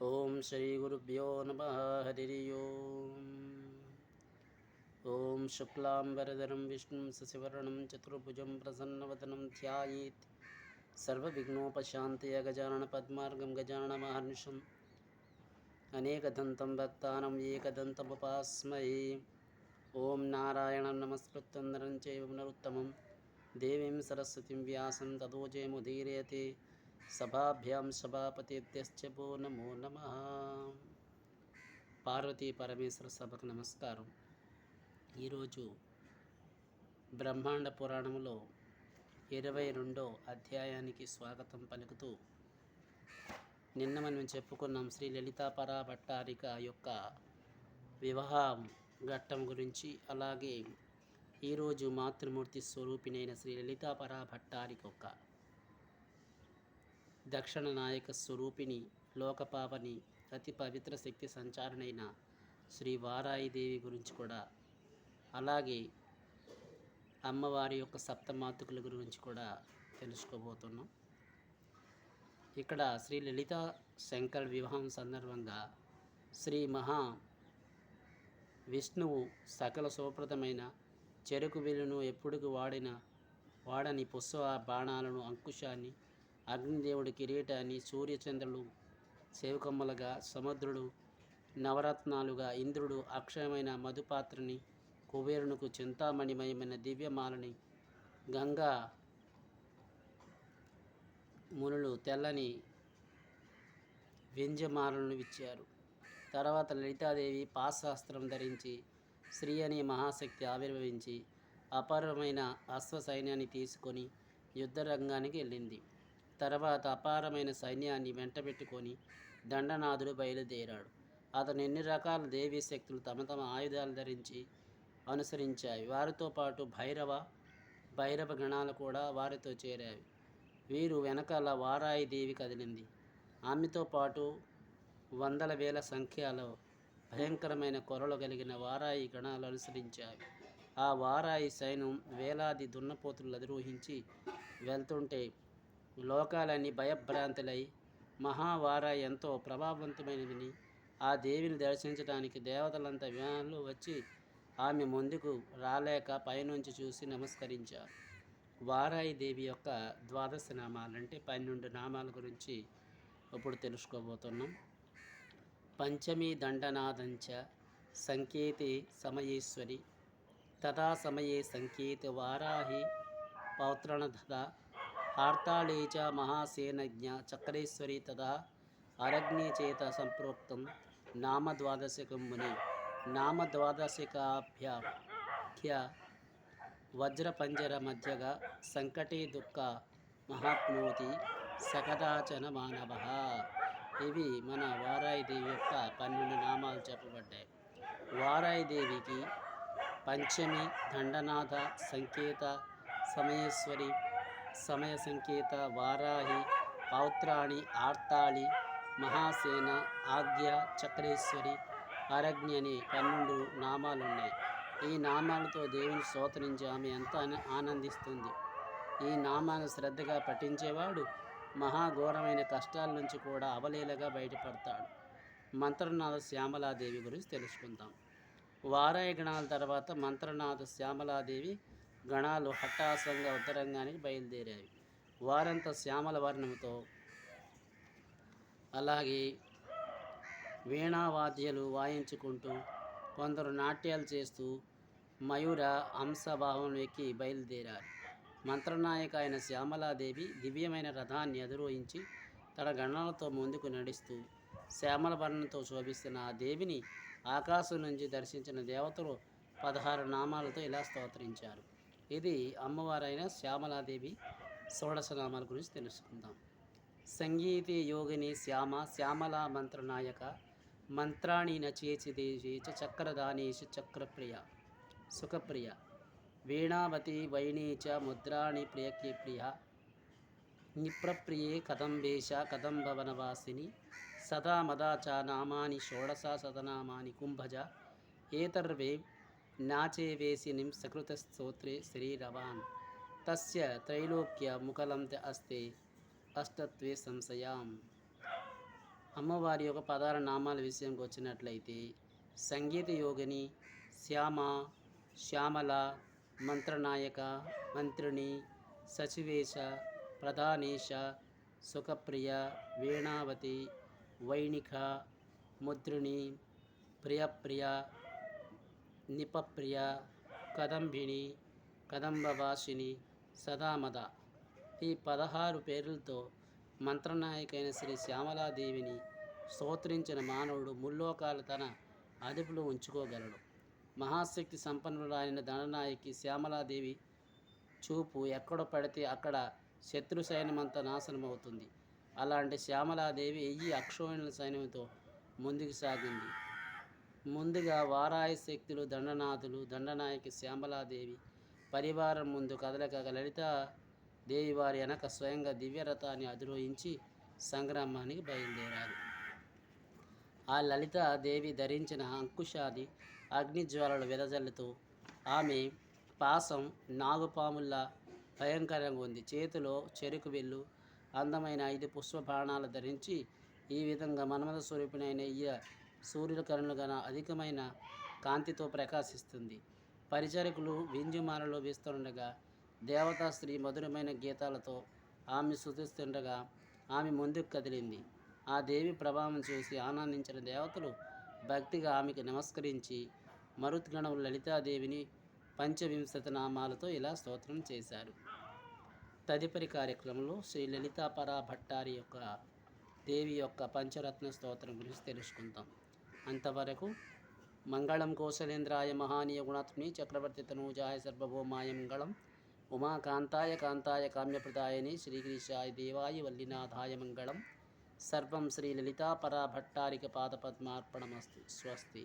ఓం శ్రీ గురుభ్యో నమః. హరి ఓం. ఓం శుక్లాంబరధరం విష్ణుం శశివర్ణం చతుర్భుజం ప్రసన్నవదనం ధ్యాయేత్ సర్వవిఘ్నోపశాంతయ. గజానన పద్మార్గం గజానన మహర్నిశం అనేకదంతం భక్తానం ఏకదంతముపాస్మహే. ఓం నారాయణం నమస్కృత్యం నరం చైవ నరోత్తమం దేవీం సరస్వతిం వ్యాసం తతో జయముదీరయతే. సభాభ్యాం సభాపతిభ్యశ్చ భో నమో నమః. పార్వతీ పరమేశ్వర సభకు నమస్కారం. ఈరోజు బ్రహ్మాండ పురాణంలో 22వ అధ్యాయానికి స్వాగతం పలుకుతూ నిన్న మనం చెప్పుకున్నాం శ్రీ లలితాపరా భట్టారిక యొక్క వివాహం ఘట్టం గురించి. అలాగే ఈరోజు మాతృమూర్తి స్వరూపిణైన శ్రీ లలితాపరా భట్టారిక యొక్క దక్షిణ నాయక స్వరూపిణి, లోకపావని, అతి పవిత్ర శక్తి సంచారణైన శ్రీ వారాయిదేవి గురించి కూడా, అలాగే అమ్మవారి యొక్క సప్తమాతృకుల గురించి కూడా తెలుసుకోబోతున్నాం. ఇక్కడ శ్రీ లలితా శంకర వివాహం సందర్భంగా శ్రీ మహా విష్ణువు సకల శుభప్రదమైన చెరుకు విలును ఎప్పుడుకు వాడని పుష్ప బాణాలను, అంకుశాన్ని, అగ్నిదేవుడి కిరీటాన్ని, సూర్యచంద్రులు సేవకమ్మలుగా, సముద్రుడు నవరత్నాలుగా, ఇంద్రుడు అక్షయమైన మధుపాత్రని, కుబేరునికి చింతామణిమయమైన దివ్యమాలని, గంగా మునులు తెల్లని వ్యంజమాలను ఇచ్చారు. తర్వాత లలితాదేవి పాశాస్త్రం ధరించి శ్రీ అనే మహాశక్తి ఆవిర్భవించి అపారమైన అశ్వ సైన్యాన్ని తీసుకొని యుద్ధరంగానికి వెళ్ళింది. తర్వాత అపారమైన సైన్యాన్ని వెంటబెట్టుకొని దండనాథుడు బయలుదేరాడు. అతను ఎన్ని రకాల దేవీ శక్తులు తమ తమ ఆయుధాలు ధరించి అనుసరించాయి. వారితో పాటు భైరవ గణాలు కూడా వారితో చేరాయి. వీరు వెనకాల వారాయిదేవి కదిలింది. ఆమెతో పాటు వందల వేల సంఖ్యలో భయంకరమైన కొరలు కలిగిన వారాయి గణాలు అనుసరించాయి. ఆ వారాయి సైన్యం వేలాది దున్నపోతులు అధిరోహించి వెళ్తుంటే లోకాలన్నీ భయభ్రాంతులై మహావారాయి ఎంతో ప్రభావవంతమైనదని ఆ దేవిని దర్శించడానికి దేవతలంతా విమానంలో వచ్చి ఆమె ముందుకు రాలేక పైనుంచి చూసి నమస్కరించారు. వారాయి దేవి యొక్క ద్వాదశ నామాలంటే 12 నామాల గురించి ఇప్పుడు తెలుసుకోబోతున్నాం. పంచమీ దండనాదంచ సంకేతే సమయేశ్వరి తథా సమయే సంకేత వారాహి పౌత్రణధ హార్తాళే చ మహాసేనజ్ఞ చక్రేశ్వరి తథా అరగ్నే చేత సంప్రోక్తం నామద్వాదశకం ముని. నామద్వాదశికాభ్య వజ్రపంజర మధ్యగా సంకటే దుఃఖ మహాప్నోతి సకదాచన మానవ. ఇవి మన వారాయిదేవి యొక్క 12 నామాలు చెప్పబడ్డాయి. వారాయిదేవికి పంచమి దండనాథ సంకేత సమయేశ్వరి, సమయ సంకేత వారాహి, పౌత్రాణి, ఆర్తాళి, మహాసేన, ఆజ్ఞ, చక్రేశ్వరి, అరగ్ని అనే 12 నామాలున్నాయి. ఈ నామాలతో దేవిని స్తోత్రించి ఆమె ఎంతో ఆనందిస్తుంది. ఈ నామాన్ని శ్రద్ధగా పఠించేవాడు మహాఘోరమైన కష్టాల నుంచి కూడా అవలీలగా బయటపడతాడు. మంత్రనాథ శ్యామలాదేవి గురించి తెలుసుకుందాం. వారాయి గణాల తర్వాత మంత్రనాథ శ్యామలాదేవి గణాలు హఠాత్తుగా ఉత్తరంగానికి బయలుదేరాయి. వారంతా శ్యామల వర్ణంతో, అలాగే వీణావాద్యాలు వాయించుకుంటూ, కొందరు నాట్యాలు చేస్తూ మయూర హంసభావం ఎక్కి బయలుదేరారు. మంత్రనాయక అయిన శ్యామలాదేవి దివ్యమైన రథాన్ని అధిరోహించి తన గణాలతో ముందుకు నడుస్తూ శ్యామల వర్ణంతో శోభిస్తున్న ఆ దేవిని ఆకాశం నుంచి దర్శించిన దేవతలు 16 నామాలతో ఇలా స్తోత్రించారు. ఇది అమ్మవారైన శ్యామలాదేవి షోడశ నామాల గురించి తెలుసుకుందాం. సంగీతే యోగిని శ్యామ శ్యామలా మంత్రనాయక మంత్రాణి నచేచి చక్రదానేశ చక్రప్రియ సుఖప్రియ వీణావతి వైణీ చ ముద్రాణి ప్రియకే ప్రియ నిప్రప్రియే కదంబేశ కదంబవనవాసిని సదా మదా చ నామాని షోడశ శతనామాని కుంభజ ఏతర్వే నాచే వేసినిం సకృత స్తోత్రే శరీరవాన్ తస్య త్రైలోక్య ముఖలం అస్తే అష్టత్వే సంశయాం. అమ్మవారి యొక్క పదాల నామాల విషయంకి వచ్చినట్లయితే సంగీత యోగిని, శ్యామ, శ్యామల, మంత్రనాయక, మంత్రిణి, సచివేశ, ప్రధానేశ, సుఖప్రియ, వీణావతి, వైణిక, ముద్రిణి, ప్రియప్రియ, నిపప్రియ, కదంబిని, కదంబవాసిని, సదామద ఈ 16 పేర్లతో మంత్రనాయకైన శ్రీ శ్యామలాదేవిని స్తోత్రించిన మానవుడు ముల్లోకాలు తన అదుపులో ఉంచుకోగలడు. మహాశక్తి సంపన్నురాలైన దండనాయకి శ్యామలాదేవి చూపు ఎక్కడ పడితే అక్కడ శత్రు సైన్యమంతా నాశనమవుతుంది. అలాంటి శ్యామలాదేవి 1000 అక్షోహిణుల సైన్యంతో ముందుకు సాగింది. ముందుగా వారాయి శక్తులు దండనాథులు, దండనాయకి శ్యామలాదేవి పరివారం ముందు కదలక లలితాదేవి వారి వెనక స్వయంగా దివ్యరథాన్ని అధిరోహించి సంగ్రామానికి బయలుదేరారు. ఆ లలితాదేవి ధరించిన అంకుశాది అగ్నిజ్వాలలు వెదజల్లుతూ ఆమె పాసం నాగుపాముల్లా భయంకరంగా ఉంది. చేతిలో చెరుకు వెళ్ళు, అందమైన 5 పుష్ప బాణాలు ధరించి ఈ విధంగా మన్మథ స్వరూపిణైన సూర్యుల కరుణలుగా అధికమైన కాంతితో ప్రకాశిస్తుంది. పరిచారకులు వింజుమాలలో వేస్తుండగా దేవతా స్త్రీ మధురమైన గీతాలతో ఆమె స్తుతిస్తుండగా ఆమె ముందుకు కదిలింది. ఆ దేవి ప్రభావం చూసి ఆనందించిన దేవతలు భక్తిగా ఆమెకు నమస్కరించి మరుత్గణములు లలితాదేవిని 25 నామాలతో ఇలా స్తోత్రం చేశారు. తదుపరి కార్యక్రమంలో శ్రీ లలితాపరా భట్టారి యొక్క దేవి యొక్క పంచరత్న స్తోత్రం గురించి తెలుసుకుందాం. అంతవరకు మంగళం కోసలేంద్రాయ మహానీయ గుణాత్మని చక్రవర్తి తనూజాయ సర్వభౌమాయ మంగళం. ఉమాకాంతాయ కాంతాయ కామ్యప్రదాయని శ్రీగిరీశాయ దేవాయ వల్లినాథాయ మంగళం. సర్వం శ్రీ లలితాపరా భట్టారిక పాదపద్మార్పణమస్తు. స్వస్తి.